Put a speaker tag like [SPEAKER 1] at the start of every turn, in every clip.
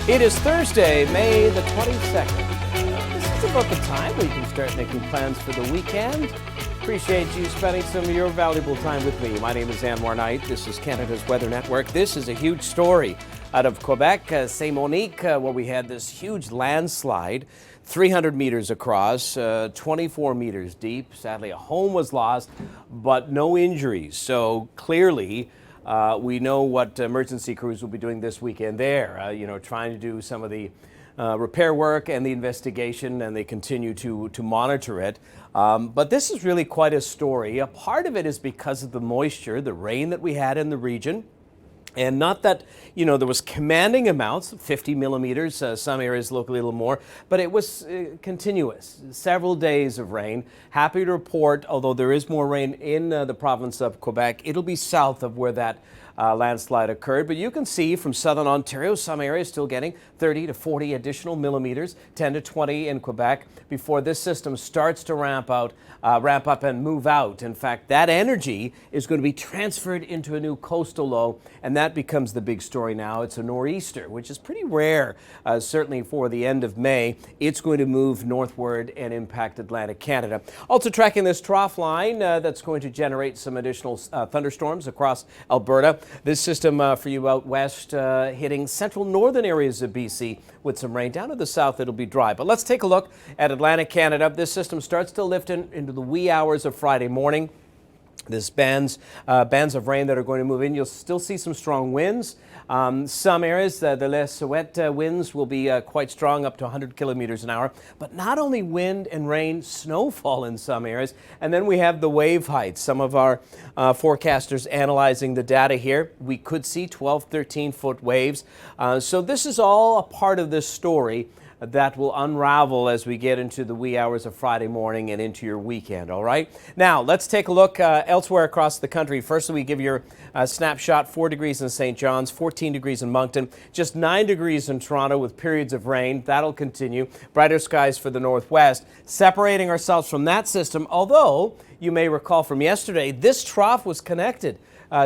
[SPEAKER 1] It is Thursday, May the 22nd. This is about the time we can start making plans for the weekend. Appreciate you spending some of your valuable time with me. My name is Anwar Knight. This is Canada's Weather Network. This is a huge story out of Quebec, Saint-Monique, where we had this huge landslide, 300 meters across, 24 meters deep. Sadly, a home was lost, but no injuries. So clearly, we know what emergency crews will be doing this weekend there, trying to do some of the repair work and the investigation, and they continue to monitor it. But this is really quite a story. A part of it is because of the moisture, the rain that we had in the region. And not that, there was commanding amounts, 50 millimeters, some areas locally a little more, but it was continuous, several days of rain. Happy to report, although there is more rain in the province of Quebec, it'll be south of where that landslide occurred. But you can see from southern Ontario, some areas still getting 30 to 40 additional millimeters, 10 to 20 in Quebec, before this system starts to ramp up and move out. In fact, that energy is going to be transferred into a new coastal low, and that becomes the big story now. It's a nor'easter, which is pretty rare, certainly for the end of May. It's going to move northward and impact Atlantic Canada. Also tracking this trough line that's going to generate some additional thunderstorms across Alberta. This system for you out west hitting central northern areas of BC with some rain. Down to the south, it'll be dry. But let's take a look at Atlantic Canada. This system starts to lift into the wee hours of Friday morning. This bands of rain that are going to move in. You'll still see some strong winds. Some areas, the Les Souhaite winds will be quite strong, up to 100 kilometers an hour. But not only wind and rain, snowfall in some areas. And then we have the wave heights. Some of our forecasters analyzing the data here. We could see 12, 13-foot waves. So this is all a part of this story that will unravel as we get into the wee hours of Friday morning and into your weekend, all right? Now, let's take a look elsewhere across the country. First, we give your snapshot. 4 degrees in St. John's, 14 degrees in Moncton, just 9 degrees in Toronto with periods of rain. That'll continue. Brighter skies for the northwest. Separating ourselves from that system, although you may recall from yesterday, this trough was connected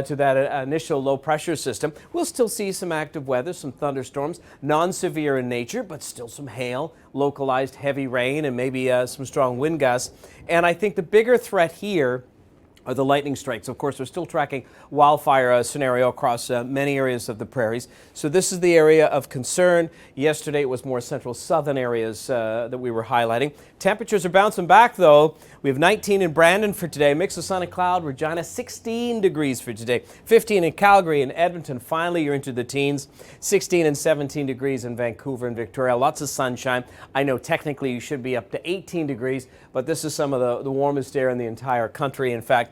[SPEAKER 1] to that initial low pressure system. We'll still see some active weather, some thunderstorms, non-severe in nature, but still some hail, localized heavy rain, and maybe some strong wind gusts. And I think the bigger threat here are the lightning strikes. Of course, we're still tracking wildfire scenario across many areas of the prairies. So this is the area of concern. Yesterday, it was more central southern areas that we were highlighting. Temperatures are bouncing back, though. We have 19 in Brandon for today. Mix of sun and cloud. Regina, 16 degrees for today. 15 in Calgary and Edmonton. Finally, you're into the teens. 16 and 17 degrees in Vancouver and Victoria. Lots of sunshine. I know technically you should be up to 18 degrees, but this is some of the warmest air in the entire country. In fact,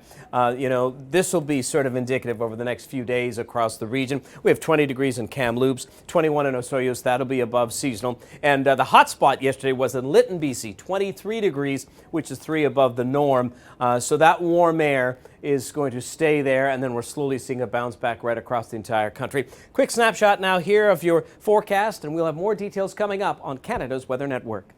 [SPEAKER 1] this will be sort of indicative over the next few days across the region. We have 20 degrees in Kamloops, 21 in Osoyoos. That'll be above seasonal. And the hot spot yesterday was in Lytton, BC, 23 degrees, which is 3 above the norm. So that warm air is going to stay there, and then we're slowly seeing a bounce back right across the entire country. Quick snapshot now here of your forecast, and we'll have more details coming up on Canada's Weather Network.